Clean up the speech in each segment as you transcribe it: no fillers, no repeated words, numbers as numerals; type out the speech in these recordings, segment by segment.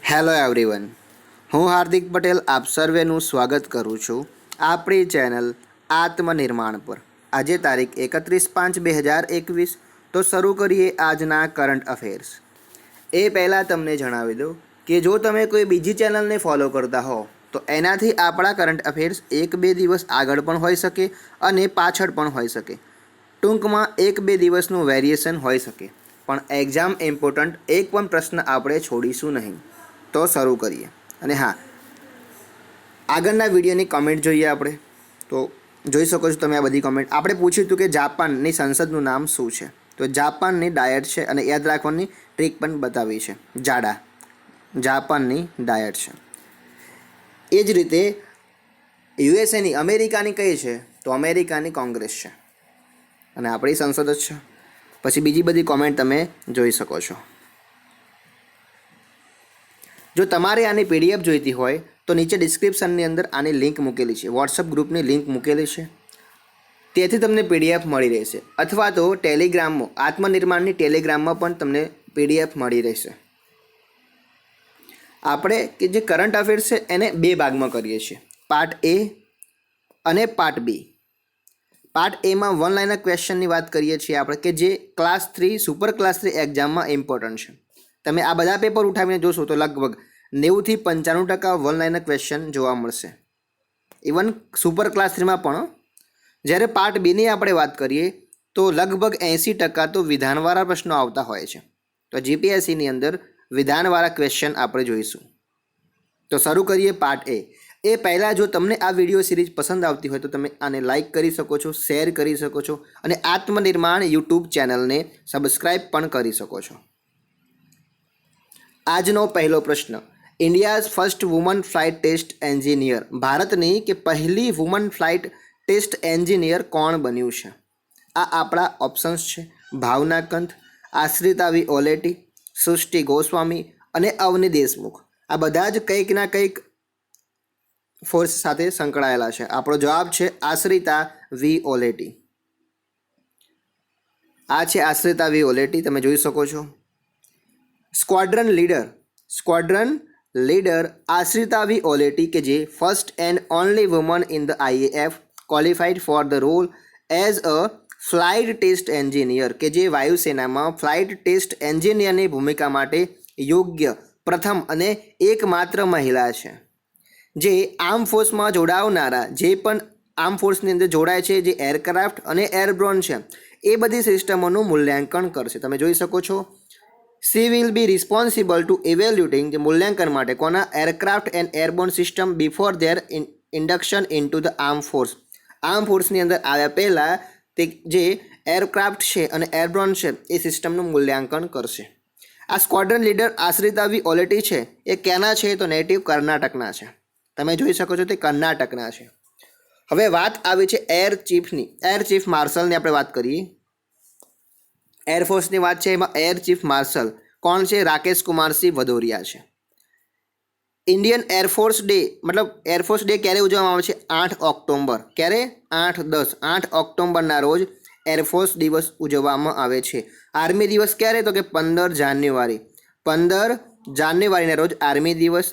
Hello everyone, હું હાર્દિક પટેલ આપ સર્વેનું સ્વાગત કરું છું આપણી ચેનલ આત્મનિર્માણ પર। આજે તારીખ 31/5/2021। તો શરૂ કરીએ આજના કરંટ અફેર્સ। એ પહેલાં તમને જણાવી દઉં કે જો તમે કોઈ બીજી ચેનલને ફોલો કરતા હો તો એનાથી આપણા કરંટ અફેર્સ 1-2 દિવસ આગળ પણ હોઈ શકે અને પાછળ પણ હોઈ શકે। ટૂંકમાં 1-2 દિવસનું વેરિએશન હોઈ શકે, પણ એક્ઝામ ઇમ્પોર્ટન્ટ એક પણ પ્રશ્ન આપણે છોડીશું નહીં। તો શરૂ કરીએ। અને હા, આગળના વિડીયોની કમેન્ટ જોઈએ આપણે। તો જોઈ શકો છો તમે આ બધી કમેન્ટ। આપણે પૂછ્યું હતું કે જાપાનની સંસદનું નામ શું છે, તો જાપાનની ડાયટ છે, અને યાદ રાખવાની ટ્રીક પણ બતાવી છે, જાડા। જાપાનની ડાયટ છે। એ જ રીતે યુએસએની અમેરિકાની કઈ છે, તો અમેરિકાની કોંગ્રેસ છે, અને આપણી સંસદ જ છે। પછી બીજી બધી કોમેન્ટ તમે જોઈ શકો છો। જો તમારે આની પીડીએફ જોઈતી હોય તો નીચે ડિસ્ક્રિપ્શનની અંદર આની લિંક મૂકેલી છે, વોટ્સઅપ ગ્રુપની લિંક મૂકેલી છે, તેથી તમને પીડીએફ મળી રહેશે। અથવા તો ટેલિગ્રામમાં, આત્મનિર્માણની ટેલિગ્રામમાં પણ તમને પીડીએફ મળી રહેશે। આપણે કે જે કરંટ અફેર્સ છે એને 2 ભાગમાં કરીએ છીએ, પાર્ટ એ અને પાર્ટ બી। પાર્ટ એમાં વન લાઇનર ક્વેશ્ચનની વાત કરીએ છીએ આપણે, કે જે ક્લાસ 3 સુપર ક્લાસ 3 એક્ઝામમાં ઇમ્પોર્ટન્ટ છે। તમે આ બધા પેપર ઉઠાવીને જોશો તો લગભગ 90-95% વન લાઇનર ક્વેશ્ચન જોવા મળશે, ઇવન સુપર ક્લાસ 3માં પણ। જ્યારે પાર્ટ બીની આપણે વાત કરીએ તો લગભગ 80% તો વિધાનવાળા પ્રશ્નો આવતા હોય છે। તો જીપીએસસીની અંદર વિધાનવાળા ક્વેશ્ચન આપણે જોઈશું। તો શરૂ કરીએ પાર્ટ એ। એ પહેલાં જો તમને આ વિડીયો સિરીઝ પસંદ આવતી હોય તો તમે આને લાઇક કરી શકો છો, શેર કરી શકો છો, અને આત્મનિર્માણ યુટ્યુબ ચેનલને સબસ્ક્રાઈબ પણ કરી શકો છો। આજનો પહેલો પ્રશ્ન, India's first woman flight test engineer, ભારતની કે પહેલી વુમન ફ્લાઇટ ટેસ્ટ એન્જિનિયર કોણ બન્યું છે? આ આપણા ઓપ્શન્સ છે, ભાવના કંત, આશ્રિતા વી ઓલેટી, સૃષ્ટિ ગોસ્વામી અને અવની દેશમુખ। આ બધા જ કંઈક ના કંઈક ફોર્સ સાથે સંકળાયેલા છે। આપણો જવાબ છે આશ્રિતા વી ઓલેટી। આ છે આશ્રિતા વી ઓલેટી, તમે જોઈ શકો છો। સ્ક્વોડ્રન લીડર આશ્રિતા વી ઓલેટી, કે જે first and only woman in the IAF qualified for the role as a flight test engineer, કે જે વાયુસેનામાં ફ્લાઇટ ટેસ્ટ એન્જિનિયરની ભૂમિકા માટે યોગ્ય પ્રથમ અને એકમાત્ર મહિલા છે। જે આર્મ ફોર્સમાં જોડાવનારા, જે પણ આર્મ ફોર્સની અંદર જોડાય છે, જે એરક્રાફ્ટ અને એરબ્રોન છે, એ બધી સિસ્ટમોનું મૂલ્યાંકન કરશે। તમે જોઈ શકો છો, she will be responsible to evaluating, જે મૂલ્યાંકન માટે કોના, aircraft and airborne system before their induction into the arm force. Arm ફોર્સની અંદર આવ્યા પહેલાં તે જે એરક્રાફ્ટ છે અને એરબ્રોન છે એ સિસ્ટમનું મૂલ્યાંકન કરશે। આ સ્ક્વોડ્રન લીડર આશ્રિતા વી ઓલેટી છે એ ક્યાંના છે, તો નેટિવ કર્ણાટકના છે। તમે જોઈ શકો છો તે કર્ણાટકના છે। હવે વાત આવી છે એર ચીફની, એર ચીફ માર્શલની આપણે વાત કરીએ। એરફોર્સની વાત છે, એમાં એર ચીફ માર્શલ કોણ છે? રાકેશ કુમાર સિંહ ભદૌરિયા છે। ઇન્ડિયન એરફોર્સ ડે, મતલબ એરફોર્સ ડે ક્યારે ઉજવવામાં આવે છે? 8 ઓક્ટોબર। ક્યારે? 8 ઓક્ટોબરના રોજ એરફોર્સ દિવસ ઉજવવામાં આવે છે। આર્મી દિવસ ક્યારે? તો કે 15 જાન્યુઆરી। 15 જાન્યુઆરીના રોજ આર્મી દિવસ।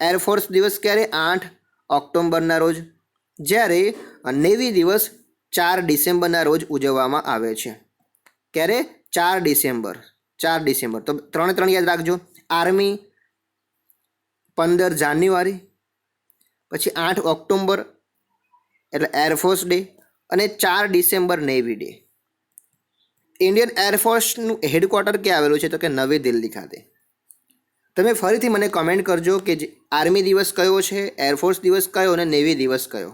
એરફોર્સ દિવસ ક્યારે? 8 ઓક્ટોબરના રોજ। જ્યારે નેવી દિવસ 4 ડિસેમ્બરના રોજ ઉજવવામાં આવે છે। ક્યારે? 4 ડિસેમ્બર। તો 3 યાદ રાખજો, આર્મી 15 જાન્યુઆરી, પછી 8 ઓક્ટોબર એટલે એરફોર્સ ડે, અને 4 ડિસેમ્બર નેવી ડે। ઇન્ડિયન એરફોર્સનું હેડક્વાર્ટર ક્યાં આવેલું છે? તો કે નવી દિલ્હી ખાતે। તમે ફરીથી મને કમેન્ટ કરજો કે આર્મી દિવસ કયો છે, એરફોર્સ દિવસ કયો અને નેવી દિવસ કયો।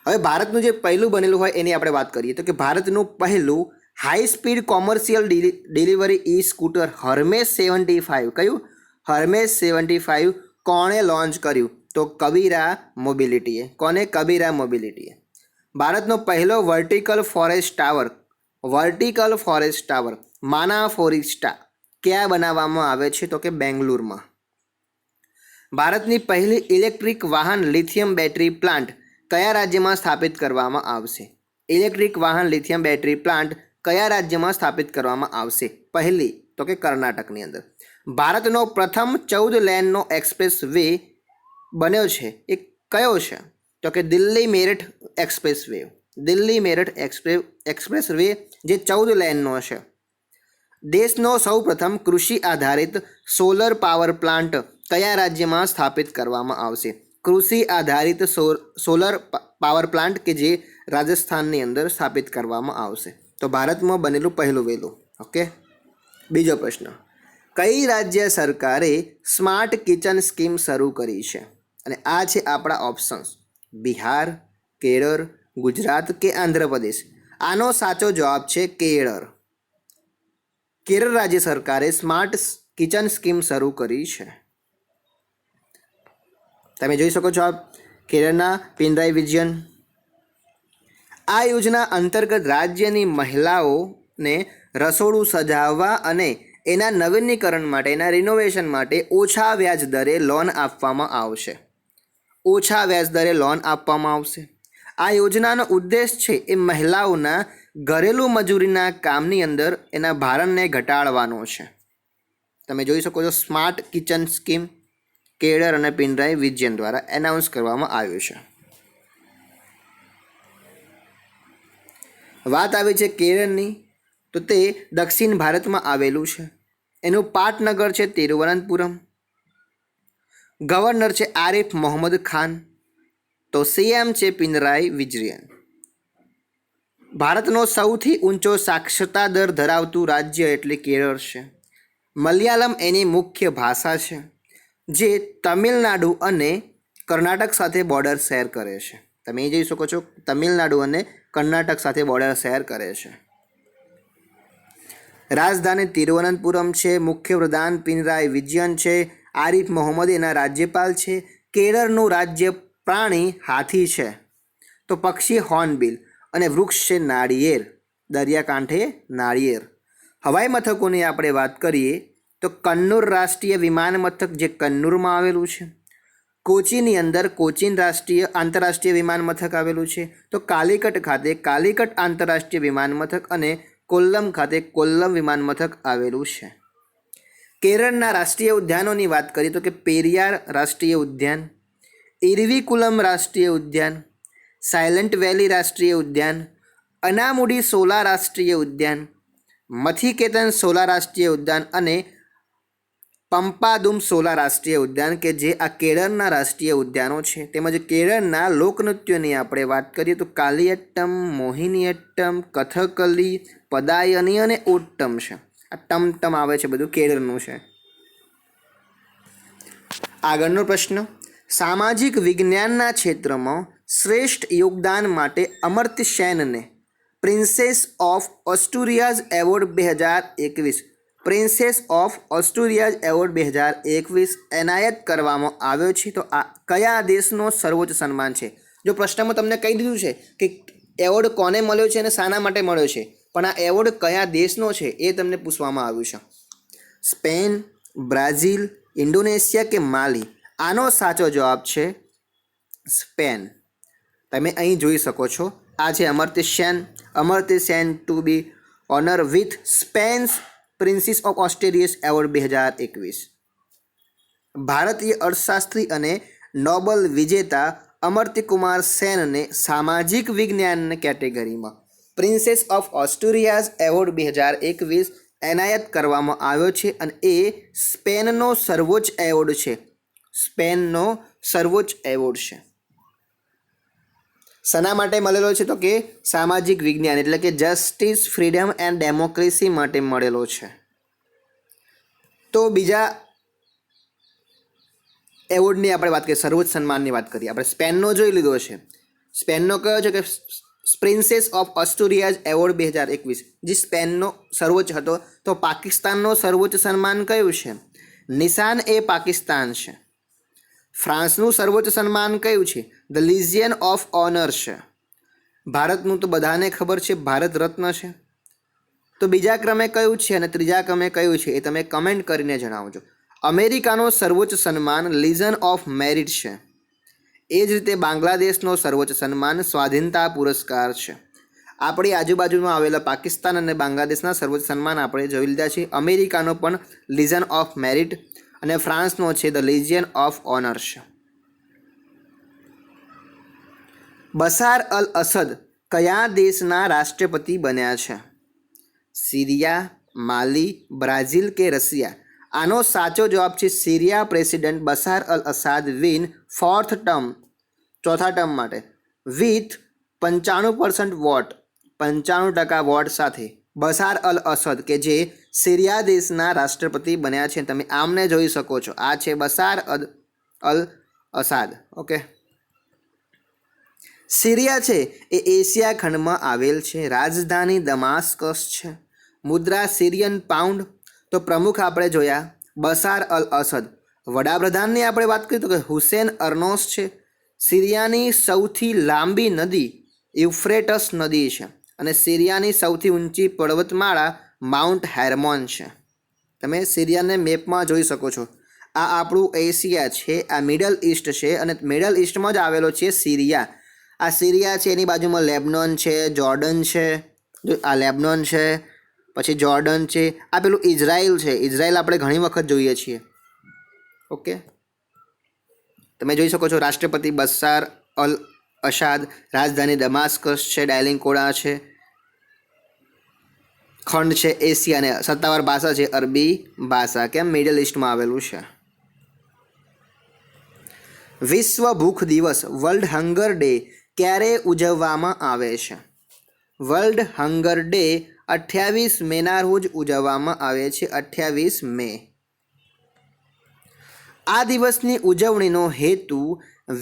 હવે ભારતનું જે પહેલું બનેલું હોય એની આપણે વાત કરીએ, તો કે ભારતનું પહેલું હાઈ સ્પીડ કોમર્શિયલ ડિલિવરી ઈ સ્કૂટર હર્મેસ 75, કયું? હર્મેસ 75 કોણે લોન્ચ કર્યું? તો કબીરા મોબિલિટીએ। કોને? કબીરા મોબિલિટીએ। ભારતનો પહેલો વર્ટિકલ ફોરેસ્ટ ટાવર માના ફોરેસ્ટા ક્યાં બનાવવામાં આવે છે? તો કે બેંગ્લોરમાં। ભારતની પહેલી ઇલેક્ટ્રિક વાહન લિથિયમ બેટરી પ્લાન્ટ કયા રાજ્યમાં સ્થાપિત કરવામાં આવશે? ઇલેક્ટ્રિક વાહન લિથિયમ બેટરી પ્લાન્ટ કયા રાજ્યમાં સ્થાપિત કરવામાં આવશે? તો કે કર્ણાટકની અંદર. ભારતનો પ્રથમ 14 લેનનો એક્સપ્રેસ વે બન્યો છે એ કયો છે? તો કે Delhi Meerut express way. Delhi Meerut express way જે 14 લેનનો છે. દેશનો સૌપ્રથમ કૃષિ આધારિત સોલર પાવર પ્લાન્ટ કયા રાજ્યમાં સ્થાપિત કરવામાં આવશે? કૃષિ આધારિત સોલર પાવર પ્લાન્ટ કે જે રાજસ્થાનની અંદર સ્થાપિત કરવામાં આવશે. તો ભારતમાં બનેલું પહેલું વહેલું. ઓકે. બીજો પ્રશ્ન, કઈ રાજ્ય સરકારે સ્માર્ટ કિચન સ્કીમ શરૂ કરી છે? અને આ છે આપણા ઓપ્શન્સ: બિહાર, કેરળ, ગુજરાત કે આંધ્રપ્રદેશ. આનો સાચો જવાબ છે કેરળ. કેરળ રાજ્ય સરકારે સ્માર્ટ કિચન સ્કીમ શરૂ કરી છે. તમે જોઈ શકો છો કેરળના પિનરાઈ વિજયન. આ યોજના અંતર્ગત રાજ્યની મહિલાઓને રસોડું સજાવવા અને એના નવીનીકરણ માટે, એના રિનોવેશન માટે ઓછા વ્યાજ દરે લોન આપવામાં આવશે. ઓછા વ્યાજ દરે લોન આપવામાં આવશે. આ યોજનાનો ઉદ્દેશ છે એ મહિલાઓના ઘરેલું મજૂરીના કામની અંદર એના ભારણને ઘટાડવાનો છે. તમે જોઈ શકો છો સ્માર્ટ કિચન સ્કીમ કેરળ અને પિનરાઈ વિજયન દ્વારા એનાઉન્સ કરવામાં આવ્યું છે. વાત આવી છે કેરળની, તો તે દક્ષિણ ભારતમાં આવેલું છે. એનું પાટનગર છે તિરુવનંતપુરમ. ગવર્નર છે આરિફ મોહમ્મદ ખાન. તો સીએમ છે પિનરાઈ વિજયન. ભારતનો સૌથી ઊંચો સાક્ષરતા દર ધરાવતું રાજ્ય એટલે કેરળ છે. મલયાલમ એની મુખ્ય ભાષા છે, જે તમિલનાડુ અને કર્ણાટક સાથે બોર્ડર શેર કરે છે. તમે એ જોઈ શકો છો તમિલનાડુ અને કર્ણાટક સાથે બોર્ડર શેર કરે છે. રાજધાની તિરુવનંતપુરમ છે. મુખ્યપ્રધાન પિનરાઈ વિજયન છે. આરિફ મોહમ્મદ એના રાજ્યપાલ છે. કેરળનું રાજ્ય પ્રાણી હાથી છે. તો પક્ષી હોર્નબિલ અને વૃક્ષ છે નાળિયેર. દરિયાકાંઠે નાળિયેર. હવાઈ મથકોની આપણે વાત કરીએ તો કન્નૂર રાષ્ટ્રીય વિમાન મથક જે કન્નૂરમાં આવેલું છે. કોચીની અંદર કોચીન આંતરરાષ્ટ્રીય વિમાન મથક આવેલું છે. તો કાલિકટ ખાતે કાલિકટ આંતરરાષ્ટ્રીય વિમાન મથક અને કોલ્લમ ખાતે કોલ્લમ વિમાન મથક આવેલું છે. કેરળના રાષ્ટ્રીય ઉદ્યાનોની વાત કરીએ તો કે પેરિયાર રાષ્ટ્રીય ઉદ્યાન, ઇરવિકુલમ રાષ્ટ્રીય ઉદ્યાન, સાયલન્ટ વેલી રાષ્ટ્રીય ઉદ્યાન, અનામુડી સોલા રાષ્ટ્રીય ઉદ્યાન, મથિકેતન સોલા રાષ્ટ્રીય ઉદ્યાન અને પંપાદુમ સોલા રાષ્ટ્રીય ઉદ્યાન કે જે આ કેરળના રાષ્ટ્રીય ઉદ્યાનો છે. તેમજ કેરળના લોકનૃત્યોની આપણે વાત કરીએ તો કાલિયટ્ટમ, મોહિનીઅટ્ટમ, કથકલી, પદાયની અને ઓટ્ટમ છે. આ ટમટમ આવે છે બધું કેરળનું છે. આગળનો પ્રશ્ન, સામાજિક વિજ્ઞાનના ક્ષેત્રમાં શ્રેષ્ઠ યોગદાન માટે અમર્ત્ય સેનને Princess of Australia's award 2021 Princess of Australia's award 2021 એનાયત કરવામાં આવ્યો છે. તો આ કયા દેશનો સર્વોચ્ચ સન્માન છે? જો પ્રશ્નમાં તમને કહી દીધું છે કે એવોર્ડ કોને મળ્યો છે અને શાના માટે મળ્યો છે, પણ આ એવોર્ડ કયા દેશનો છે એ તમને પૂછવામાં આવ્યું છે. સ્પેન, બ્રાઝિલ, ઇન્ડોનેશિયા કે માલી? આનો સાચો જવાબ છે સ્પેન. તમે અહીં જોઈ શકો છો આ છે Amartya Sen. Amartya Sen to be honour with Spain's princess of Asturias award 2021. ભારતીય અર્થશાસ્ત્રી અને નોબલ વિજેતા અમર્ત્ય કુમાર સેનને સામાજિક વિજ્ઞાન કેટેગરીમાં પ્રિન્સેસ ઓફ ઓસ્ટ્રેલિયાઝ એવોર્ડ 2021 એનાયત કરવામાં આવ્યો છે અને એ સ્પેનનો સર્વોચ્ચ એવોર્ડ છે. સ્પેનનો સર્વોચ્ચ એવોર્ડ છે. શેના માટે મળેલો છે? તો કે સામાજિક વિજ્ઞાન એટલે કે જસ્ટિસ, ફ્રીડમ એન્ડ ડેમોક્રેસી માટે મળેલો છે. તો બીજા એવોર્ડની આપણે વાત કરીએ, સર્વોચ્ચ સન્માનની વાત કરીએ. આપણે સ્પેનનો જોઈ લીધો છે. સ્પેનનો કયો છે કે પ્રિન્સેસ ઓફ ઓસ્ટ્રેલિયાઝ એવોર્ડ 2021 જે સ્પેનનો સર્વોચ્ચ હતો. તો પાકિસ્તાનનો સર્વોચ્ચ સન્માન કયું છે? નિશાન એ પાકિસ્તાન છે. ફ્રાન્સનું સર્વોચ્ચ સન્માન કયું છે? ધ લિજિયન ઓફ ઓનર છે. ભારતનું તો બધાને ખબર છે, ભારત રત્ન છે. તો બીજા ક્રમે કયું છે અને ત્રીજા ક્રમે કયું છે એ તમે કમેન્ટ કરીને જણાવજો. અમેરિકાનો સર્વોચ્ચ સન્માન લીઝન ઓફ મેરિટ છે. એ જ રીતે બાંગ્લાદેશનો સર્વોચ્ચ સન્માન સ્વાધીનતા પુરસ્કાર છે. આપણી આજુબાજુમાં આવેલા પાકિસ્તાન અને બાંગ્લાદેશના સર્વોચ્ચ સન્માન આપણે જોઈ લીધા છે. અમેરિકાનો પણ લીઝન ઓફ મેરિટ અને ફ્રાન્સનો છે ધ લેજિયન ઓફ ઓનર્સ. બશાર અલ અસદ કયા દેશના રાષ્ટ્રપતિ બન્યા છે? સિરિયા, માલી, બ્રાઝિલ કે રશિયા? આનો સાચો જવાબ છે Syria. President બશાર Al Asad win fourth term, ચોથા ટર્મ માટે, વિથ 95% વોટ, 95% વોટ સાથે બશાર અલ અસદ કે જે સિરિયા દેશના રાષ્ટ્રપતિ બન્યા છે. તમે આમને જોઈ શકો છો. આ છે બશાર અલ અસાદ. ઓકે, સિરિયા છે એ એશિયા ખંડમાં આવેલ છે. રાજધાની દમાસ્કસ છે. મુદ્રા સિરિયન પાઉન્ડ. તો પ્રમુખ આપણે જોયા બશાર અલ અસદ. વડાપ્રધાનની આપણે વાત કરીએ તો કે હુસેન અર્નોસ છે. સિરિયાની સૌથી લાંબી નદી યુફ્રેટસ નદી છે અને સિરિયાની સૌથી ઊંચી પર્વતમાળા માઉન્ટ હેર્મોન છે. તમે સિરિયાને મેપમાં જોઈ શકો છો. આ આપણું એશિયા છે, આ મિડલ ઇસ્ટ છે અને મિડલ ઇસ્ટમાં જ આવેલો છે સિરિયા. આ સિરિયા છે, એની બાજુમાં લેબનોન છે, જોર્ડન છે, આ લેબનોન છે, પછી જોર્ડન છે, આ પેલું ઇઝરાયલ છે. ઇઝરાયલ આપણે ઘણી વખત જોઈએ છીએ. ઓકે, તમે જોઈ શકો છો રાષ્ટ્રપતિ બશાર અલ અસાદ, રાજધાની દમાસ્કસ છે, ડાયલિંકોડા છે, ખંડ છે એશિયા અને સત્તાવાર ભાષા છે અરબી ભાષા. કેમ? મિડલ ઇસ્ટમાં આવેલું છે. વિશ્વ ભૂખ દિવસ વર્લ્ડ હંગર ડે ક્યારે ઉજવવામાં આવે છે? વર્લ્ડ હંગર ડે 28 મેના રોજ ઉજવવામાં આવે છે. 28 મે. આ દિવસની ઉજવણીનો હેતુ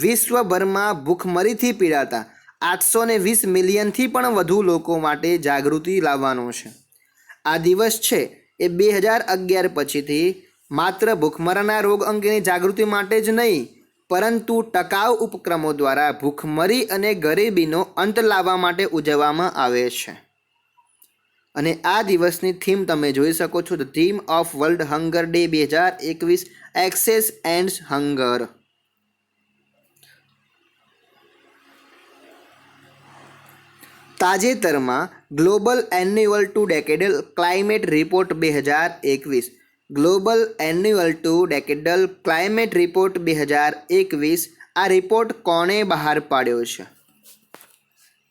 વિશ્વભરમાં ભૂખમરીથી પીડાતા 820 મિલિયનથી પણ વધુ લોકો માટે જાગૃતિ લાવવાનો છે. આ દિવસ છે એ 2011 પછીથી માત્ર ભૂખમરાના રોગ અંગેની જાગૃતિ માટે જ નહીં, પરંતુ ટકાઉ ઉપક્રમો દ્વારા ભૂખમરી અને ગરીબીનો અંત લાવવા માટે ઉજવવામાં આવે છે. અને આ દિવસની થીમ તમે જોઈ શકો છો. The theme of world hunger day 2021 access and hunger. તાજેતરમાં global annual to decadal climate report 2021, global annual to decadal climate report 2021, આ રિપોર્ટ કોણે બહાર પાડ્યો છે?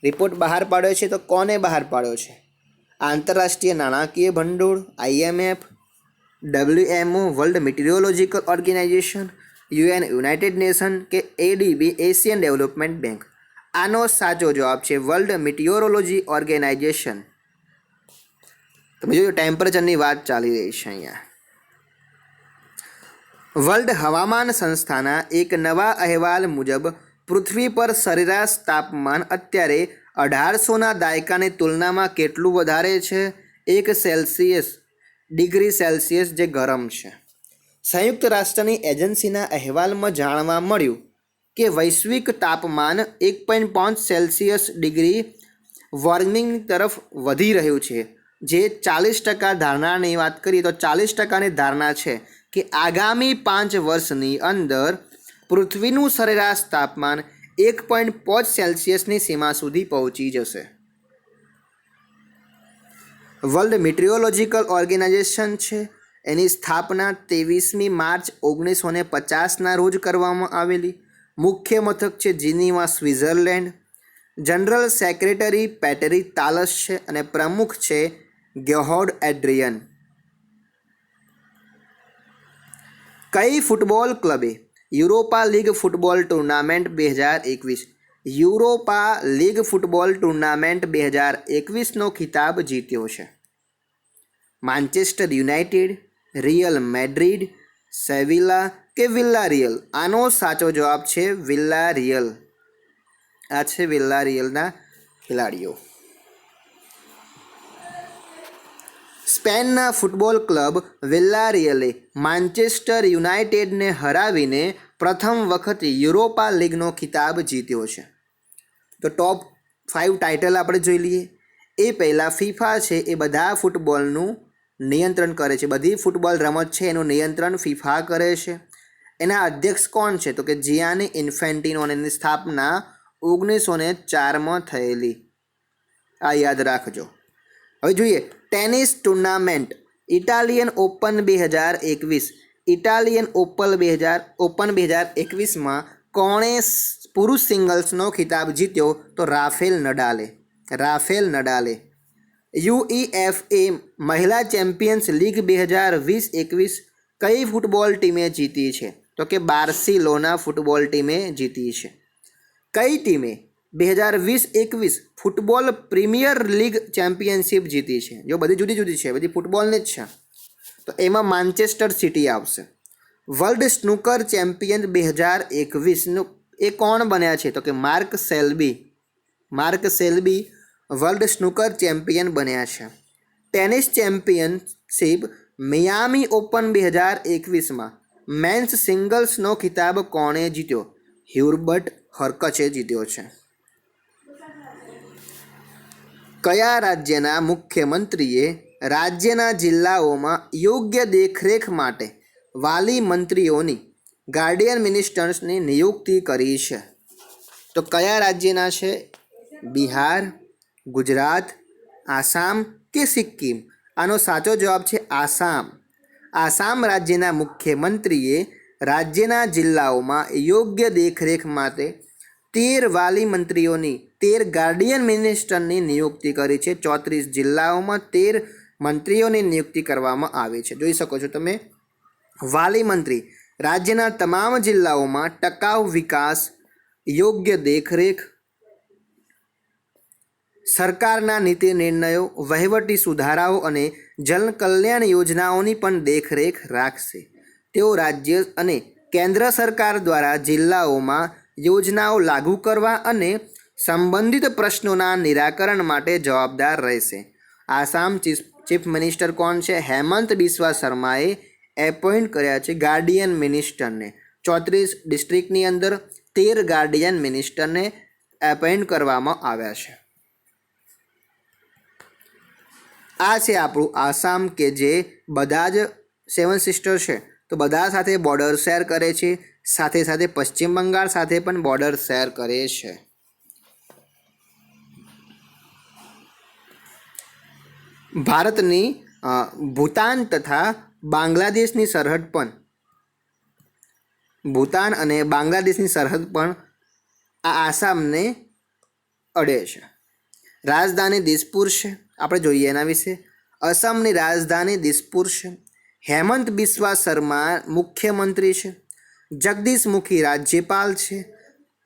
રિપોર્ટ બહાર પાડ્યો છે તો કોને બહાર પાડ્યો છે? આંતરરાષ્ટ્રીય નાણાકીય ભંડોળ, IMF, WMO world meteorological organisation, UN United Nation કે ADB એશિયન ડેવલપમેન્ટ બેંક? આનો સાચો જવાબ છે વર્લ્ડ મિટીરિયોલોજી ઓર્ગેનાઇઝેશન. તમે જોયું ટેમ્પરેચરની વાત ચાલી રહી છે અહીંયા. વર્લ્ડ હવામાન સંસ્થાના એક નવા અહેવાલ મુજબ પૃથ્વી પર સરેરાશ તાપમાન અત્યારે 1800ના દાયકાની તુલનામાં કેટલું વધારે છે? 1 ડિગ્રી સેલ્સિયસ, જે ગરમ છે. સંયુક્ત રાષ્ટ્રની એજન્સીના અહેવાલમાં જાણવા મળ્યું કે વૈશ્વિક તાપમાન 1.5 સેલ્સિયસ ડિગ્રી વોર્મિંગ તરફ વધી રહ્યું છે, જે 40% ધારણાની વાત કરીએ તો 40%ની ધારણા છે કે આગામી 5 વર્ષની અંદર પૃથ્વીનું સરેરાશ તાપમાન 1.5 સેલ્સિયસની સીમા સુધી પહોંચી જશે. વર્લ્ડ મિટીરિયોલોજીકલ ઓર્ગેનાઇઝેશન છે, એની સ્થાપના 23 માર્ચ 1950ના રોજ કરવામાં આવેલી. મુખ્ય મથક છે Geneva, Switzerland. General secretary Petteri Taalas છે અને પ્રમુખ છે ગેહોર્ડ એડ્રિયન. કઈ ફૂટબોલ ક્લબે Europa league football tournament 2021, Europa league football tournament 2021નો ખિતાબ જીત્યો છે? Manchester United, Real Madrid, Sevilla કે વિલ્લારિયલ? આનો સાચો જવાબ છે વિલ્લારિયલ. આ છે વિલ્લારિયલના ખેલાડીઓ. સ્પેનના ફૂટબોલ ક્લબ વિલ્લારિયલે માન્ચેસ્ટર યુનાઇટેડને હરાવીને પ્રથમ વખત યુરોપા લીગનો ખિતાબ જીત્યો છે. તો ટોપ 5 ટાઇટલ આપણે જોઈ લઈએ. એ પહેલાં ફીફા છે એ બધા ફૂટબોલનું નિયંત્રણ કરે છે. બધી ફૂટબોલ રમત છે એનું નિયંત્રણ ફીફા કરે છે. એના અધ્યક્ષ કોણ છે? તો કે જિયાની ઇન્ફેન્ટિનો. એની સ્થાપના 1904માં થયેલી. આ યાદ રાખજો. હવે જોઈએ tennis tournament Italian open 2021. Italian open 2021માં કોણે પુરુષ સિંગલ્સનો ખિતાબ જીત્યો? તો રાફેલ નડાલે. UEFA મહિલા ચેમ્પિયન્સ લીગ 2020-21 કઈ ફૂટબોલ ટીમે જીતી છે? તો કે બાર્સિલોના ફૂટબોલ ટીમે જીતી છે. કઈ ટીમે 2020-21 ફૂટબોલ પ્રીમિયર લીગ ચેમ્પિયનશિપ જીતી છે? જો બધી જુદી જુદી છે, બધી ફૂટબોલની જ છે, તો એમાં માન્ચેસ્ટર સિટી આવશે. વર્લ્ડ સ્નૂકર ચેમ્પિયન 2021નું એ કોણ બન્યા છે? તો કે Mark Selby world snooker champion બન્યા છે. ટેનિસ ચેમ્પિયનશિપ મિયામી ઓપન 2021માં મેન્સ સિંગલ્સનો ખિતાબ કોણે જીત્યો? હ્યુબર્ટ હર્કચે જીત્યો છે. કયા રાજ્યના મુખ્યમંત્રીએ રાજ્યના જિલ્લાઓમાં યોગ્ય દેખરેખ માટે વાલી મંત્રીઓની ગાર્ડિયન મિનિસ્ટર્સની નિયુક્તિ કરી છે? તો કયા રાજ્યના છે? બિહાર, ગુજરાત, આસામ કે સિક્કિમ? આનો સાચો જવાબ છે આસામ. આસામ રાજ્યના મુખ્યમંત્રીએ રાજ્યના જિલ્લાઓમાં યોગ્ય દેખરેખ માટે 13 વાલી મંત્રીઓની 13 ગાર્ડિયન મિનિસ્ટરની નિયુક્તિ કરી છે. 34 જિલ્લાઓમાં 13 મંત્રીઓની નિયુક્તિ કરવામાં આવી છે. જોઈ શકો છો તમે. વાલી મંત્રી રાજ્યના તમામ જિલ્લાઓમાં ટકાઉ વિકાસ, યોગ્ય દેખરેખ, સરકારના નીતિ નિર્ણયો, વહીવટી સુધારાઓ અને જનકલ્યાણ યોજનાઓની પણ દેખરેખ રાખશે. તેઓ રાજ્ય અને કેન્દ્ર સરકાર દ્વારા જિલ્લાઓમાં યોજનાઓ લાગુ કરવા અને સંબંધિત પ્રશ્નોના નિરાકરણ માટે જવાબદાર રહેશે. આસામ ચીફ મિનિસ્ટર કોણ છે? હેમંત બિસ્વા શર્માએ એપોઇન્ટ કર્યા છે ગાર્ડિયન મિનિસ્ટરને. 34 ડિસ્ટ્રિક્ટની અંદર 13 ગાર્ડિયન મિનિસ્ટરને એપોઇન્ટ કરવામાં આવ્યા છે. આ છે આપણું આસામ કે જે બધા જ 7 સિસ્ટર છે તો બધા સાથે બોર્ડર શેર કરે છે. સાથે સાથે પશ્ચિમ બંગાળ સાથે પણ બોર્ડર શેર કરે છે. ભારતની ભૂતાન તથા બાંગ્લાદેશની સરહદ પણ ભૂતાન અને બાંગ્લાદેશની સરહદ પણ આ આસામને અડે છે. રાજધાની દિસપુર છે. આપણે જોઈએ એના વિશે. અસમની રાજધાની દિસપુર છે. હેમંત બિસ્વા શર્મા મુખ્યમંત્રી છે. જગદીશ મુખી રાજ્યપાલ છે.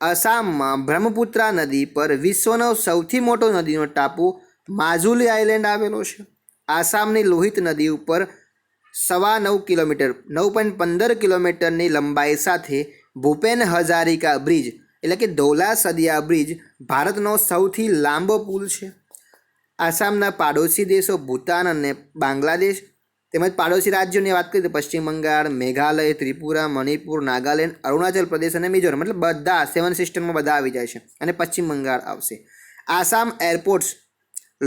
આસામમાં બ્રહ્મપુત્રા નદી પર વિશ્વનો સૌથી મોટો નદીનો ટાપુ માજુલી આઇલેન્ડ આવેલો છે. આસામની લોહિત નદી ઉપર 9.25 કિલોમીટર 9.15 કિલોમીટરની લંબાઈ સાથે ભૂપેન હજારિકા બ્રિજ એટલે કે ધોલા સદિયા બ્રિજ ભારતનો સૌથી લાંબો પુલ છે. આસામના પાડોશી દેશો ભૂતાન અને બાંગ્લાદેશ તેમજ પાડોશી રાજ્યોની વાત કરીએ તો પશ્ચિમ બંગાળ, મેઘાલય, ત્રિપુરા, મણિપુર, નાગાલેન્ડ, અરુણાચલ પ્રદેશ અને મિઝોરમ મતલબ બધા 7 સિસ્ટમમાં બધા આવી જાય છે અને પશ્ચિમ બંગાળ આવશે. આસામ એરપોર્ટ્સ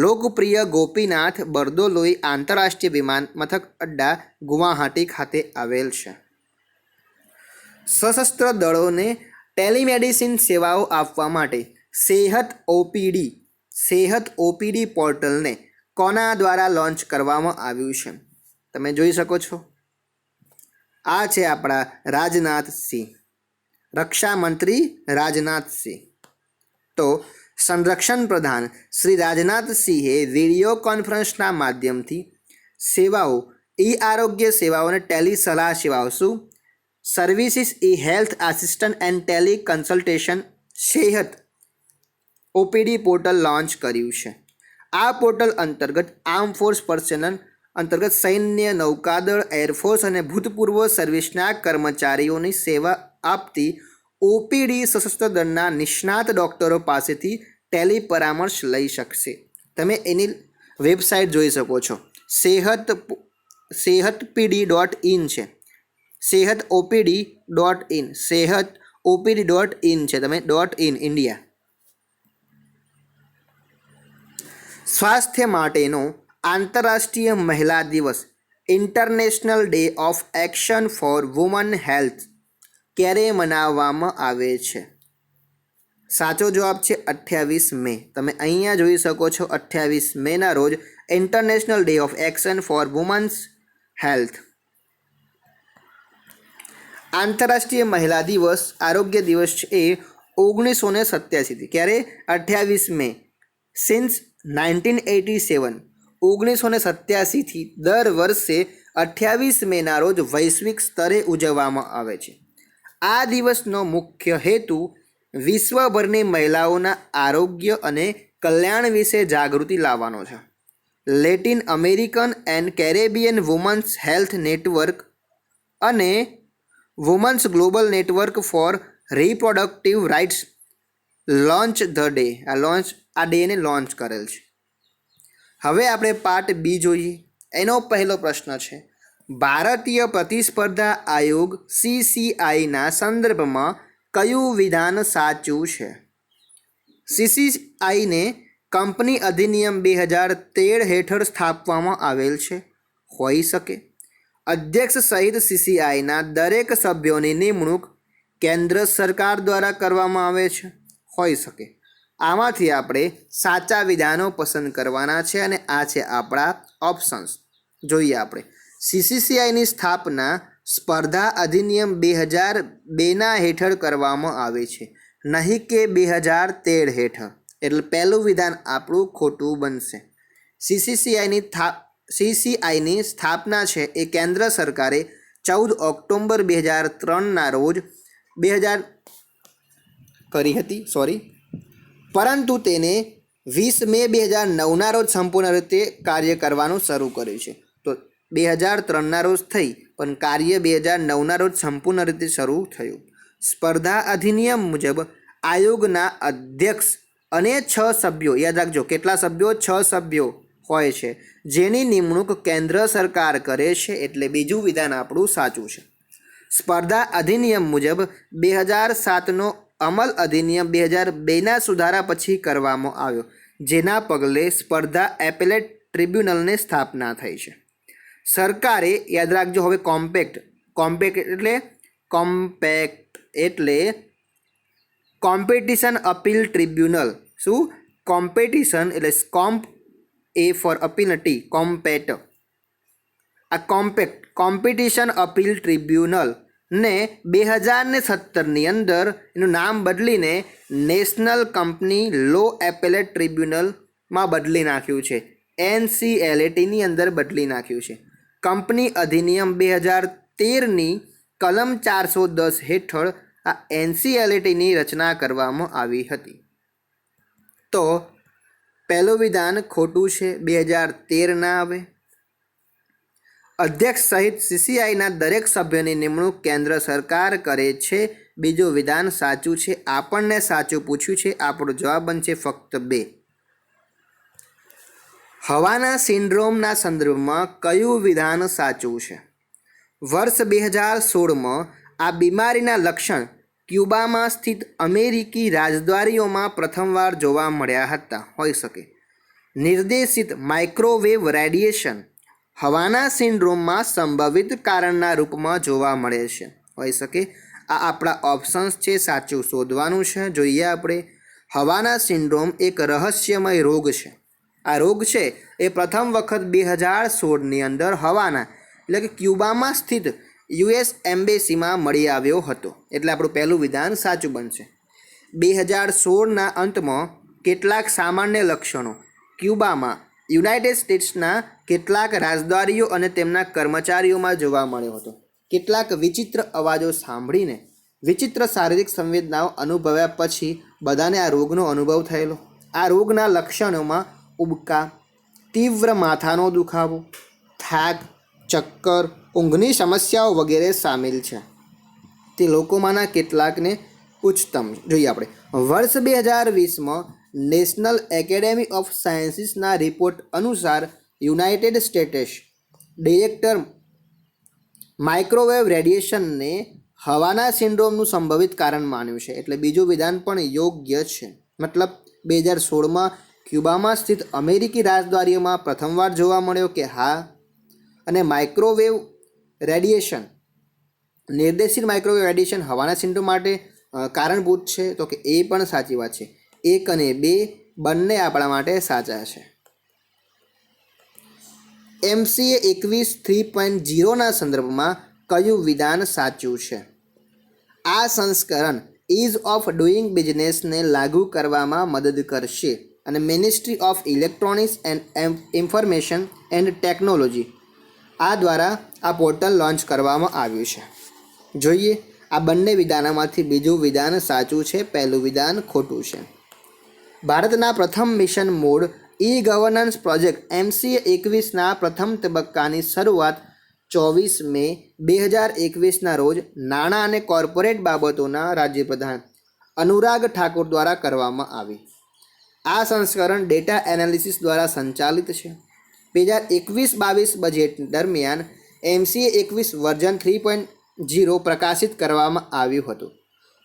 લોકપ્રિય ગોપીનાથ બરદોલોઈ આંતરરાષ્ટ્રીય વિમાન મથક અડ્ડા ગુવાહાટી ખાતે આવેલ છે. સશસ્ત્ર દળોને ટેલિમેડિસિન સેવાઓ આપવા માટે સેહત ઓપીડી પોર્ટલને કોના દ્વારા લોન્ચ કરવામાં આવ્યું છે? તમે જોઈ શકો છો. આ છે આપણા રાજનાથસિંહ, રક્ષા મંત્રી રાજનાથસિંહ. તો સંરક્ષણ પ્રધાન શ્રી રાજનાથસિંહે વિડીયો કોન્ફરન્સના માધ્યમથી સેવાઓ આરોગ્ય સેવાઓ અને ટેલી સલાહ સેવાઓ શું services health assistant and tele consultation Sehat OPD portal launch કર્યું છે. આ પોર્ટલ અંતર્ગત આર્મ ફોર્સ પર્સનલ અંતર્ગત સૈન્ય, નૌકાદળ, એરફોર્સ અને ભૂતપૂર્વ સર્વિસના કર્મચારીઓની સેવા આપતી ઓપીડી સશસ્ત્ર દળના નિષ્ણાત ડૉક્ટરો પાસેથી ટેલી પરામર્શ લઈ શકશે. તમે એની વેબસાઇટ જોઈ શકો છો. sehatpd.in છે. sehatopd.in sehatopd.in છે. તમે .in ઇન્ડિયા. સ્વાસ્થ્ય માટેનો આંતરરાષ્ટ્રીય મહિલા દિવસ international day of action for women health ક્યારે મનાવવામાં આવે છે? સાચો જવાબ છે 28 મે. તમે અહીંયા જોઈ શકો છો 28 મેના રોજ international day of action for women's health. આંતરરાષ્ટ્રીય મહિલા દિવસ આરોગ્ય દિવસ છે એ 1987થી. ક્યારે? 28 મે. સિન્સ 1987 1987થી દર વર્ષે 28 મેના રોજ વૈશ્વિક સ્તરે ઉજવવામાં આવે છે. આ દિવસનો મુખ્ય હેતુ વિશ્વભરની મહિલાઓના આરોગ્ય અને કલ્યાણ વિશે જાગૃતિ લાવવાનો છે. Latin American and Caribbean women's health network અને women's global network for reproductive rights launch the day. આ ડેને લોન્ચ કરેલ છે. હવે આપણે પાર્ટ બી જોઈએ. એનો પહેલો પ્રશ્ન છે, ભારતીય પ્રતિસ્પર્ધા આયોગ CCIના સંદર્ભમાં કયું વિધાન સાચું છે? CCIને કંપની અધિનિયમ 2013 હેઠળ સ્થાપવામાં આવેલ છે. હોઈ શકે. અધ્યક્ષ સહિત CCIના દરેક સભ્યોની નિમણૂક કેન્દ્ર સરકાર દ્વારા કરવામાં આવે છે. હોઈ શકે. આમાંથી આપણે સાચા વિધાનો પસંદ કરવાના છે અને આ છે આપણા ઓપ્શન્સ. જોઈએ આપણે. CCIની સ્થાપના સ્પર્ધા અધિનિયમ 2002ના હેઠળ કરવામાં આવી છે, નહીં કે 2013 હેઠળ. એટલે પહેલું વિધાન આપણું ખોટું બનશે. CCIની સ્થાપના છે એ કેન્દ્ર સરકારે 14 ઓક્ટોબર 2003ના રોજ કરી હતી. પરંતુ તેને 20 મે 2009ના રોજ સંપૂર્ણ રીતે કાર્ય કરવાનું શરૂ કર્યું છે. તો 2003ના રોજ થઈ પણ કાર્ય 2009ના રોજ સંપૂર્ણ રીતે શરૂ થયું. સ્પર્ધા અધિનિયમ મુજબ આયોગના અધ્યક્ષ અને 6 સભ્યો, યાદ રાખજો કેટલા સભ્યો? 6 સભ્યો હોય છે, જેની નિમણૂક કેન્દ્ર સરકાર કરે છે. એટલે બીજું વિધાન આપણું સાચું છે. સ્પર્ધા અધિનિયમ મુજબ 2007નો અમલ અધિનિયમ 2002ના સુધારા પછી કરવામાં આવ્યો, જેના પગલે સ્પર્ધા એપેલેટ ટ્રિબ્યુનલની સ્થાપના થઈ છે. સરકારે, યાદ રાખજો હવે, કોમ્પેક્ટ એટલે કોમ્પિટિશન અપીલ ટ્રિબ્યુનલ. શું? કોમ્પિટિશન એટલે કોમ્પ એ ફોર અપીલ ટી, કોમ્પેટ. આ કોમ્પિટિશન અપીલ ટ્રિબ્યુનલ ને 2017ની અંદર એનું નામ બદલીને નેશનલ કંપની લો એપેલેટ ટ્રિબ્યુનલમાં બદલી નાખ્યું છે. NCLATની અંદર બદલી નાખ્યું છે. કંપની અધિનિયમ 2013ની કલમ 410 હેઠળ આ NCLATની રચના કરવામાં આવી હતી. તો પહેલું વિધાન ખોટું છે, 2013 ના આવે. અધ્યક્ષ સહિત CCIના દરેક સભ્યોની નિમણૂક કેન્દ્ર સરકાર કરે છે. બીજું વિધાન સાચું છે. આપણને સાચું પૂછ્યું છે. આપણો જવાબ બનશે ફક્ત 2. હવાના સિન્ડ્રોમના સંદર્ભમાં કયું વિધાન સાચું છે? વર્ષ 2016માં આ બીમારીના લક્ષણ ક્યુબામાં સ્થિત અમેરિકી રાજદ્વારીઓમાં પ્રથમવાર જોવા મળ્યા હતા. હોઈ શકે. નિર્દેશિત માઇક્રોવેવ રેડિયેશન હવાના સિન્ડ્રોમમાં સંભવિત કારણના રૂપમાં જોવા મળે છે. હોઈ શકે. આ આપણા ઓપ્શન્સ છે, સાચું શોધવાનું છે. જોઈએ આપણે. હવાના સિન્ડ્રોમ એક રહસ્યમય રોગ છે. આ રોગ છે એ પ્રથમ વખત 2016ની અંદર હવાના એટલે કે ક્યુબામાં સ્થિત US એમ્બેસીમાં મળી આવ્યો હતો. એટલે આપણું પહેલું વિધાન સાચું બનશે. 2016ના અંતમાં કેટલાક સામાન્ય લક્ષણો ક્યુબામાં યુનાઇટેડ સ્ટેટ્સના કેટલાક રાજદ્વારીઓ અને તેમના કર્મચારીઓમાં જોવા મળ્યો હતો. કેટલાક વિચિત્ર અવાજો સાંભળીને વિચિત્ર શારીરિક સંવેદનાઓ અનુભવ્યા પછી બધાને આ રોગનો અનુભવ થયેલો. આ રોગના લક્ષણોમાં ઉબકા, તીવ્ર માથાનો દુખાવો, થાક, ચક્કર, ઊંઘની સમસ્યાઓ વગેરે સામેલ છે. તે લોકોમાંના કેટલાકને ઉચ્ચતમ જોઈએ આપણે. વર્ષ 2020માં નેશનલ એકેડેમી ઓફ સાયન્સીસના રિપોર્ટ અનુસાર યુનાઇટેડ સ્ટેટ્સ ડિરેક્ટર માઇક્રોવેવ રેડિયેશનને હવાના સિન્ડ્રોમનું સંભવિત કારણ માન્યું છે. એટલે બીજું વિધાન પણ યોગ્ય છે. મતલબ 2016માં ક્યુબામાં સ્થિત અમેરિકી રાજદ્વારીઓમાં પ્રથમવાર જોવા મળ્યો કે હા. અને માઇક્રોવેવ રેડિયેશન, નિર્દેશિત માઇક્રોવેવ રેડિયેશન હવાના સિન્ડ્રોમ માટે કારણભૂત છે? તો કે એ પણ સાચી વાત છે. 1 અને 2 બંને આપણા માટે સાચા છે. MCA 21 3.0ના સંદર્ભમાં કયું વિધાન સાચું છે? આ સંસ્કરણ ઇઝ ઓફ ડુઈંગ બિઝનેસને લાગુ કરવામાં મદદ કરશે અને ministry of electronics and information and technology આ દ્વારા આ પોર્ટલ લોન્ચ કરવામાં આવ્યું છે. જોઈએ આ બંને વિધાનોમાંથી બીજું વિધાન સાચું છે, પહેલું વિધાન ખોટું છે. ભારતના પ્રથમ mission mode e governance project MCA 21ના પ્રથમ તબક્કાની શરૂઆત 24 મે 2021ના રોજ નાણાં અને કોર્પોરેટ બાબતોના રાજ્યપ્રધાન અનુરાગ ઠાકુર દ્વારા કરવામાં આવી. આ સંસ્કરણ ડેટા એનાલિસિસ દ્વારા સંચાલિત છે. 2021-22 બજેટ દરમિયાન MCA 21 વર્ઝન 3.0 પ્રકાશિત કરવામાં આવ્યું હતું.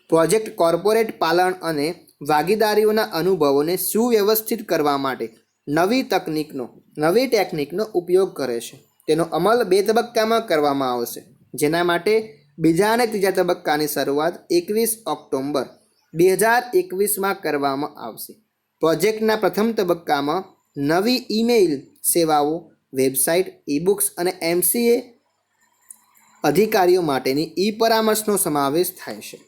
પ્રોજેક્ટ કોર્પોરેટ પાલન અને ભાગીદારીઓના અનુભવોને સુવ્યવસ્થિત કરવા માટે નવી ટેકનિકનો ઉપયોગ કરે છે. તેનો અમલ 2 તબક્કામાં કરવામાં આવશે, જેના માટે બીજા અને ત્રીજા તબક્કાની શરૂઆત 21 ઓક્ટોબર 2021માં કરવામાં આવશે. પ્રોજેક્ટના પ્રથમ તબક્કામાં નવી ઈમેઇલ સેવાઓ, વેબસાઇટ, ઈ-બુક્સ અને MCA અધિકારીઓ માટેની ઈ-પરામર્શનો સમાવેશ થાય છે.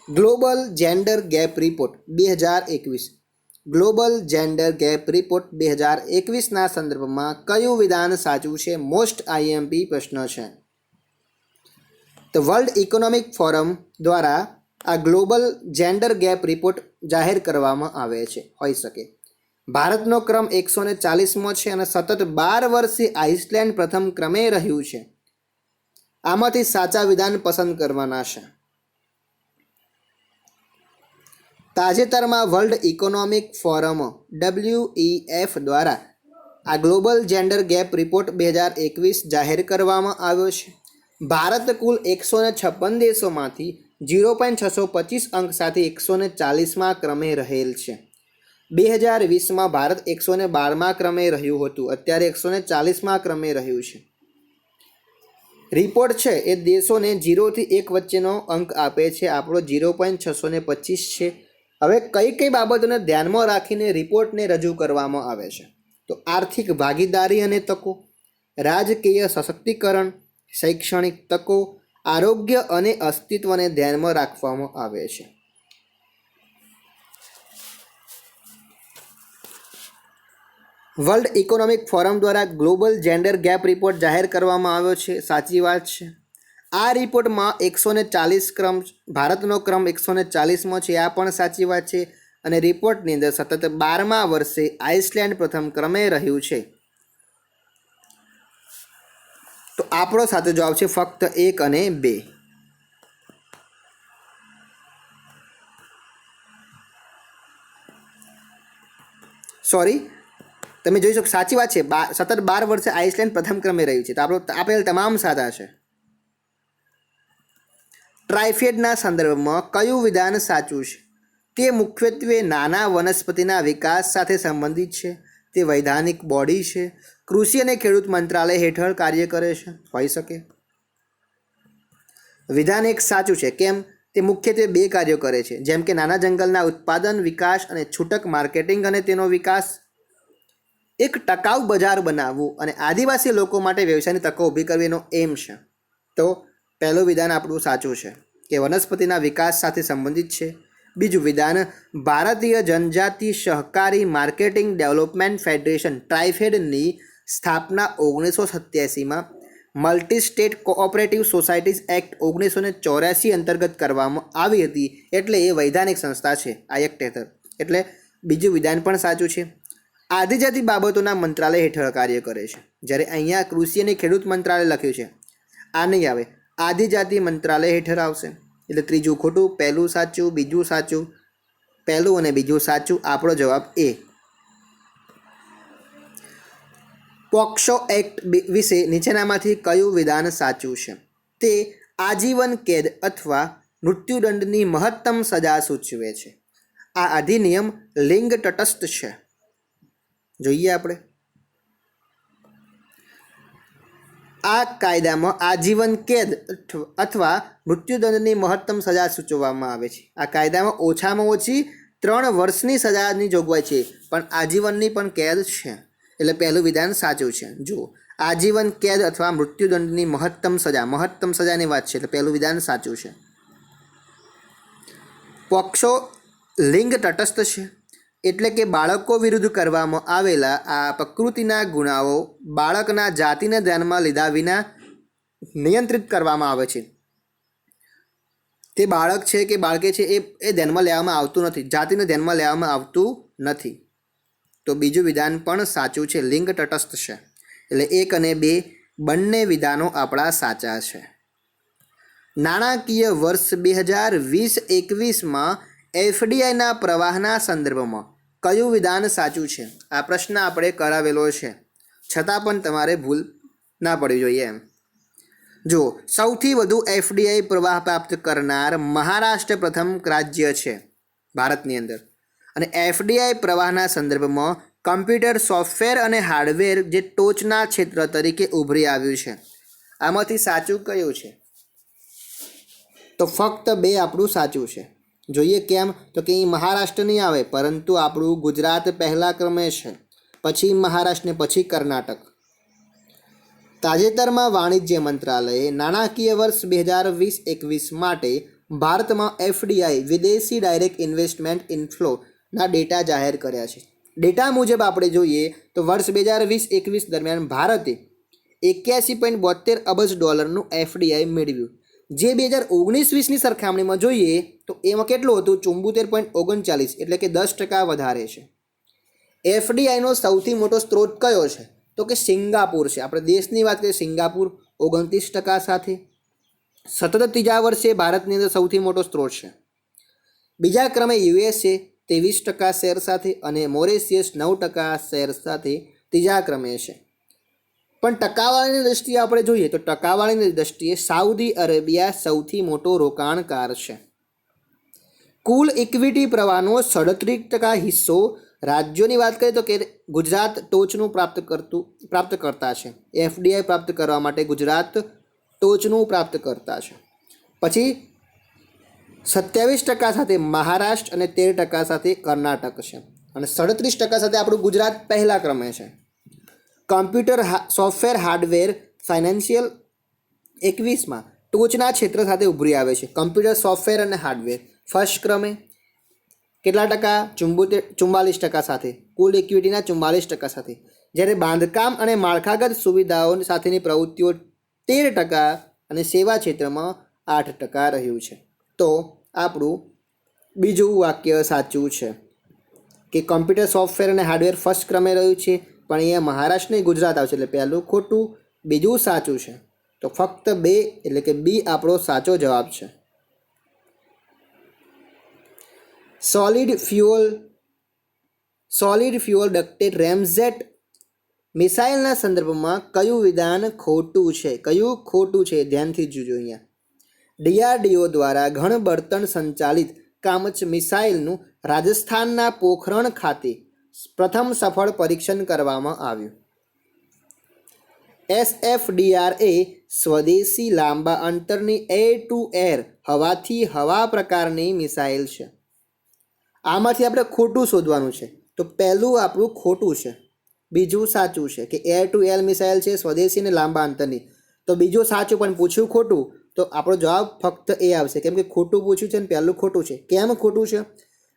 Global gender gap report 2021 global gender gap report 2021ના સંદર્ભમાં કયું વિધાન સાચું છે? મોસ્ટ IMP પ્રશ્ન છે. તો વર્લ્ડ ઇકોનોમિક ફોરમ દ્વારા આ ગ્લોબલ જેન્ડર ગેપ રિપોર્ટ જાહેર કરવામાં આવે છે. હોઈ શકે. ભારતનો ક્રમ 140મો છે અને સતત 12 વર્ષથી આઇસલેન્ડ પ્રથમ ક્રમે રહ્યું છે. આમાંથી સાચા વિધાન પસંદ કરવાના છે. તાજેતરમાં વર્લ્ડ ઇકોનોમિક ફોરમ WEF દ્વારા આ ગ્લોબલ જેન્ડર ગેપ રિપોર્ટ 2021 જાહેર કરવામાં આવ્યો છે. ભારત કુલ 156 દેશોમાંથી 0.625 અંક સાથે 140મા ક્રમે રહેલ છે. 2020માં ભારત 112મા ક્રમે રહ્યું હતું, અત્યારે 140મા ક્રમે રહ્યું છે. રિપોર્ટ છે એ દેશોને 0 થી 1 વચ્ચેનો અંક આપે છે. આપણો 0.625 છે. હવે કઈ બાબતોને ધ્યાનમાં રાખીને રિપોર્ટને રજૂ કરવામાં આવે છે? તો આર્થિક ભાગીદારી અને તકો, રાજકીય સશક્તિકરણ, શૈક્ષણિક તકો, આરોગ્ય અને અસ્તિત્વને ધ્યાનમાં રાખવામાં આવે છે. વર્લ્ડ ઇકોનોમિક ફોરમ દ્વારા ગ્લોબલ જેન્ડર ગેપ રિપોર્ટ જાહેર કરવામાં આવ્યો છે. સાચી વાત છે. આ રિપોર્ટમાં 140 ક્રમ, ભારતનો ક્રમ 140મો છે, આ પણ સાચી વાત છે. અને રિપોર્ટની અંદર સતત 12મા વર્ષે આઇસલેન્ડ પ્રથમ ક્રમે રહ્યું છે. તો આપણો સાચો જવાબ છે ફક્ત 1 અને 2. સોરી, તમે જોઈ શકો, સાચી વાત છે. સતત 12 વર્ષે આઇસલેન્ડ પ્રથમ ક્રમે રહ્યું છે. તો આપેલ તમામ સાચા છે. ટ્રાઇફેડના સંદર્ભમાં કયું વિધાન સાચું છે? તે મુખ્યત્વે નાના વનસ્પતિના વિકાસ સાથે સંબંધિત છે. તે વૈધાનિક બોડી છે. કૃષિ અને ખેડૂત મંત્રાલય હેઠળ કાર્ય કરે છે. હોઈ શકે. વિધાન 1 સાચું છે. કેમ? તે મુખ્યત્વે 2 કાર્યો કરે છે, જેમ કે નાના જંગલના ઉત્પાદન વિકાસ અને છૂટક માર્કેટિંગ અને તેનો વિકાસ, એક ટકાઉ બજાર બનાવવું અને આદિવાસી લોકો માટે વ્યવસાયની તકો ઊભી કરવીનો એમ છે. તો પહેલું વિધાન આપણું સાચું છે કે વનસ્પતિના વિકાસ સાથે સંબંધિત છે. બીજું વિધાન, ભારતીય જનજાતિ સહકારી માર્કેટિંગ ડેવલપમેન્ટ ફેડરેશન ટ્રાઇફેડની સ્થાપના 1987માં multi state cooperative societies act 1984 અંતર્ગત કરવામાં આવી હતી, એટલે એ વૈધાનિક સંસ્થા છે આ એક્ટ હેઠળ. એટલે બીજું વિધાન પણ સાચું છે. આદિજાતિ બાબતોના મંત્રાલય હેઠળ કાર્ય કરે છે. જ્યારે અહીંયા કૃષિ અને ખેડૂત મંત્રાલય લખ્યું છે, આ નહીં આવે, આદિજાતિ મંત્રાલય હેઠળ આવશે. એટલે ત્રીજું ખોટું, પહેલું સાચું, બીજું સાચું, પહેલું અને બીજું સાચું. આપણો જવાબ એ. પોક્સો એક્ટ વિશે નીચેનામાંથી કયું વિધાન સાચું છે? તે આજીવન કેદ અથવા મૃત્યુદંડની મહત્તમ સજા સૂચવે છે. આ અધિનિયમ લિંગ તટસ્થ છે. જોઈએ આપણે. આ કાયદામાં આજીવન કેદ અથવા મૃત્યુદંડની મહત્તમ સજા સૂચવવામાં આવે છે. આ કાયદામાં ઓછામાં ઓછી 3 વર્ષની સજાની જોગવાઈ છે, પણ આજીવનની પણ કેદ છે. એટલે પહેલું વિધાન સાચું છે. જુઓ, આજીવન કેદ અથવા મૃત્યુદંડની મહત્તમ સજાની વાત છે, એટલે પહેલું વિધાન સાચું છે. પોક્સો લિંગ તટસ્થ છે, એટલે કે બાળકો વિરુદ્ધ કરવામાં આવેલા આ પ્રકૃતિના ગુનાઓ બાળકના જાતિને ધ્યાનમાં લીધા વિના નિયંત્રિત કરવામાં આવે છે. તે બાળક છે કે બાળકે છે એ ધ્યાનમાં લેવામાં આવતું નથી, જાતિને ધ્યાનમાં લેવામાં આવતું નથી. તો બીજું વિધાન પણ સાચું છે, લિંગ તટસ્થ છે. એટલે 1 અને 2 બંને વિધાનો આપણા સાચા છે. નાણાકીય વર્ષ 2020-21માં એફડીઆઈના પ્રવાહના સંદર્ભમાં કયું વિધાન સાચું છે? આ પ્રશ્ન આપણે કરાવેલો છે, છતાં પણ તમારે ભૂલ ના પડવી જોઈએ એમ. જો સૌથી વધુ એફડીઆઈ પ્રવાહ પ્રાપ્ત કરનાર મહારાષ્ટ્ર પ્રથમ રાજ્ય છે ભારતની અંદર. અને એફડીઆઈ પ્રવાહના સંદર્ભમાં કમ્પ્યુટર સોફ્ટવેર અને હાર્ડવેર જે ટોચના ક્ષેત્ર તરીકે ઉભરી આવ્યું છે. આમાંથી સાચું કયું છે? તો ફક્ત 2 આપણું સાચું છે. જોઈએ કેમ? તો કે અહીં મહારાષ્ટ્ર નહીં આવે, પરંતુ આપણું ગુજરાત પહેલા ક્રમે છે, પછી મહારાષ્ટ્ર ને પછી કર્ણાટક. તાજેતરમાં વાણિજ્ય મંત્રાલયે નાણાકીય વર્ષ 2020-21 માટે ભારતમાં એફડીઆઈ વિદેશી ડાયરેક્ટ ઇન્વેસ્ટમેન્ટ ઇનફ્લોના ડેટા જાહેર કર્યા છે. ડેટા મુજબ આપણે જોઈએ તો વર્ષ 2020-21 દરમિયાન ભારતે $81.72 અબજ એફડીઆઈ મેળવ્યું, જે 2019-20ની સરખામણીમાં જોઈએ તો એમાં કેટલું હતું? 74.39, એટલે કે 10% વધારે છે. એફડીઆઈનો સૌથી મોટો સ્ત્રોત કયો છે? તો કે સિંગાપુર છે. આપણે દેશની વાત કરીએ, સિંગાપુર 29% સાથે સતત ત્રીજા વર્ષે ભારતની અંદર સૌથી મોટો સ્ત્રોત છે. બીજા ક્રમે યુએસએ 23% શેર સાથે અને મોરેશિયસ 9% શેર સાથે ત્રીજા ક્રમે છે. પણ ટકાવારીની દ્રષ્ટિએ આપણે જોઈએ તો ટકાવારીની દ્રષ્ટિએ સાઉદી અરેબિયા સૌથી મોટો રોકાણકાર છે. કુલ ઇક્વિટી પ્રવાહનો 37% હિસ્સો રાજ્યોની વાત કરીએ તો કે ગુજરાત ટોચનું પ્રાપ્તકર્તા છે. એફડીઆઈ પ્રાપ્ત કરવા માટે ગુજરાત ટોચનું પ્રાપ્તકર્તા છે. પછી 27% સાથે મહારાષ્ટ્ર અને 13% સાથે કર્ણાટક છે, અને 37% સાથે આપણું ગુજરાત પહેલા ક્રમે છે. કમ્પ્યુટર સોફ્ટવેર હાર્ડવેર ફાઇનાન્શિયલ 21માં ટોચના ક્ષેત્ર સાથે ઉભરી આવે છે. કમ્પ્યુટર સોફ્ટવેર અને હાર્ડવેર ફર્સ્ટ ક્રમે કેટલા ટકા? 44% સાથે, કુલ ઇક્વિટીના 44% સાથે. જ્યારે બાંધકામ અને માળખાગત સુવિધાઓ સાથેની પ્રવૃત્તિઓ 13% અને સેવા ક્ષેત્રમાં 8% રહ્યું છે. તો આપણું બીજું વાક્ય સાચું છે કે કમ્પ્યુટર સોફ્ટવેર અને હાર્ડવેર ફર્સ્ટ ક્રમે રહ્યું છે, પણ અહીંયા મહારાષ્ટ્ર નહીં ગુજરાત આવશે, એટલે પહેલું ખોટું, બીજું સાચું છે. તો ફક્ત 2, એટલે કે બી આપણો સાચો જવાબ છે. સોલિડ ફ્યુઅલ ડક્ટેડ રેમઝેટ મિસાઇલના સંદર્ભમાં કયું વિધાન ખોટું છે? કયું ખોટું છે? ધ્યાનથી જોજો. અહીંયા ડીઆરડીઓ દ્વારા ઘણ બળતણ સંચાલિત કામચ મિસાઇલનું રાજસ્થાનના પોખરણ ખાતે પ્રથમ સફળ પરીક્ષણ કરવામાં આવ્યું. એસએફડીઆરએ સ્વદેશી લાંબા અંતરની એર ટુ એર હવાથી હવા પ્રકારની મિસાઇલ છે. આમાંથી આપણે ખોટું શોધવાનું છે. તો પહેલું આપણું ખોટું છે, બીજું સાચું છે કે એર ટુ એર મિસાઇલ છે, સ્વદેશી અને લાંબા અંતરની. તો બીજું સાચું પણ પૂછ્યું ખોટું, તો આપણો જવાબ ફક્ત એ આવશે, કેમ કે ખોટું પૂછ્યું છે અને પહેલું ખોટું છે. કેમ ખોટું છે?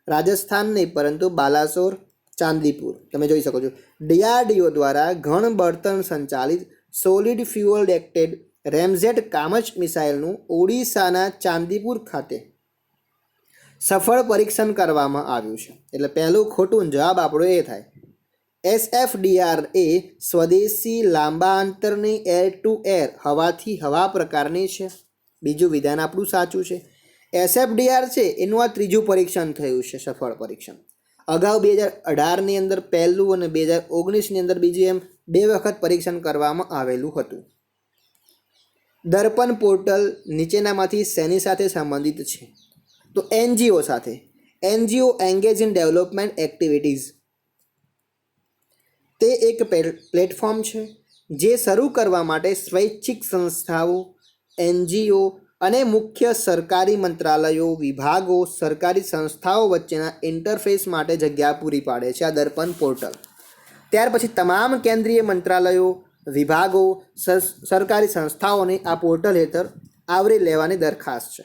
રાજસ્થાન નહીં, પરંતુ બાલાસોર, ચાંદીપુર તમે જોઈ શકો છો. ડીઆરડીઓ દ્વારા ઘણ બળતણ સંચાલિત સોલિડ ફ્યુઅલ ડક્ટેડ રેમઝેટ કામચ મિસાઇલનું ઓડિશાના ચાંદીપુર ખાતે સફળ પરીક્ષણ કરવામાં આવ્યું છે. એટલે પહેલું ખોટું, જવાબ આપણો એ થાય. એસએફડીઆરએ સ્વદેશી લાંબા અંતરની એર ટુ એર હવાથી હવા પ્રકારની છે. બીજું વિધાન આપણું સાચું છે. એસએફડીઆર છે એનું આ ત્રીજું પરીક્ષણ થયું છે, સફળ પરીક્ષણ. અગાઉ 2018ની અંદર પહેલું અને 2019ની અંદર બીજું, એમ 2 વખત પરીક્ષણ કરવામાં આવેલું હતું. દર્પણ પોર્ટલ નીચેનામાંથી શેની સાથે સંબંધિત છે? તો એનજીઓ સાથે. NGO engage in development activities. તે એક પ્લેટફોર્મ છે જે શરૂ કરવા માટે સ્વૈચ્છિક સંસ્થાઓ, NGO અને મુખ્ય સરકારી મંત્રાલયો, વિભાગો, સરકારી સંસ્થાઓ વચ્ચેના ઇન્ટરફેસ માટે જગ્યા પૂરી પાડે છે આ દર્પણ પોર્ટલ. ત્યાર પછી તમામ કેન્દ્રીય મંત્રાલયો, વિભાગો, સરકારી સંસ્થાઓને આ પોર્ટલ હેઠળ આવરી લેવાની દરખાસ્ત છે.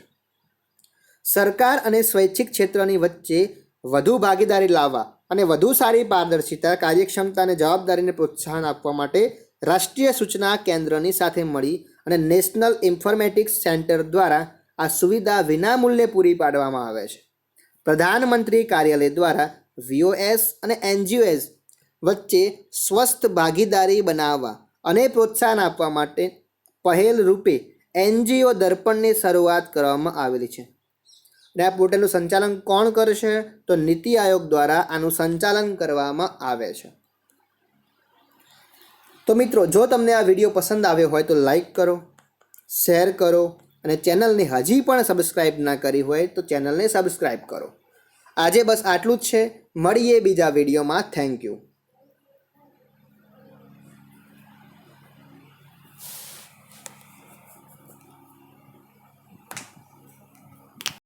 સરકાર અને સ્વૈચ્છિક ક્ષેત્રની વચ્ચે વધુ ભાગીદારી લાવવા અને વધુ સારી પારદર્શિતા, કાર્યક્ષમતા અને જવાબદારીને પ્રોત્સાહન આપવા માટે રાષ્ટ્રીય સૂચના કેન્દ્રની સાથે મળી અને નેશનલ ઇન્ફોર્મેટિક્સ સેન્ટર દ્વારા આ સુવિધા વિનામૂલ્યે પૂરી પાડવામાં આવે છે. પ્રધાનમંત્રી કાર્યાલય દ્વારા VOS અને NGOs વચ્ચે સ્વસ્થ ભાગીદારી બનાવવા અને પ્રોત્સાહન આપવા માટે પહેલ રૂપે NGO દર્પણની શરૂઆત કરવામાં આવેલી છે. અને આ પોર્ટલનું સંચાલન કોણ કરશે? તો નીતિ આયોગ દ્વારા આનું સંચાલન કરવામાં આવે છે. તો મિત્રો, જો તમને આ વિડીયો પસંદ આવ્યો હોય તો લાઈક કરો, શેર કરો અને ચેનલને હજી પણ સબસ્ક્રાઈબ ના કરી હોય તો ચેનલને સબસ્ક્રાઈબ કરો. આજે બસ આટલું જ છે. મળીએ બીજા વિડીયોમાં. Thank you.